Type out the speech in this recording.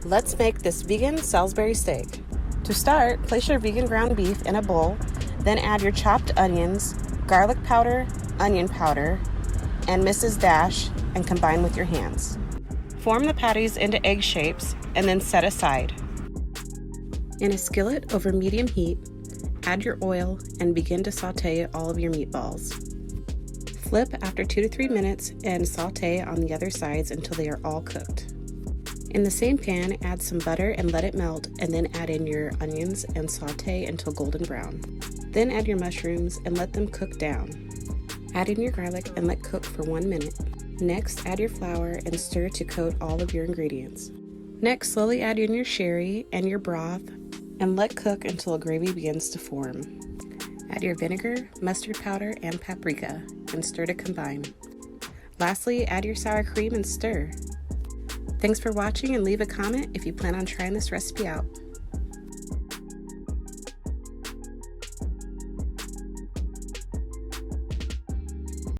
Let's make this vegan Salisbury steak. To start, place your vegan ground beef in a bowl, then add your chopped onions, garlic powder, onion powder, and Mrs. Dash, and combine with your hands. Form the patties into egg shapes and then set aside. In a skillet over medium heat, add your oil and begin to saute all of your meatballs. Flip after 2 to 3 minutes and saute on the other sides until they are all cooked. In the same pan, add some butter and let it melt, and then add in your onions and saute until golden brown. Then add your mushrooms and let them cook down. Add in your garlic and let cook for 1 minute. Next, add your flour and stir to coat all of your ingredients. Next, slowly add in your sherry and your broth and let cook until a gravy begins to form. Add your vinegar, mustard powder, and paprika and stir to combine. Lastly, add your sour cream and stir. Thanks for watching, and leave a comment if you plan on trying this recipe out.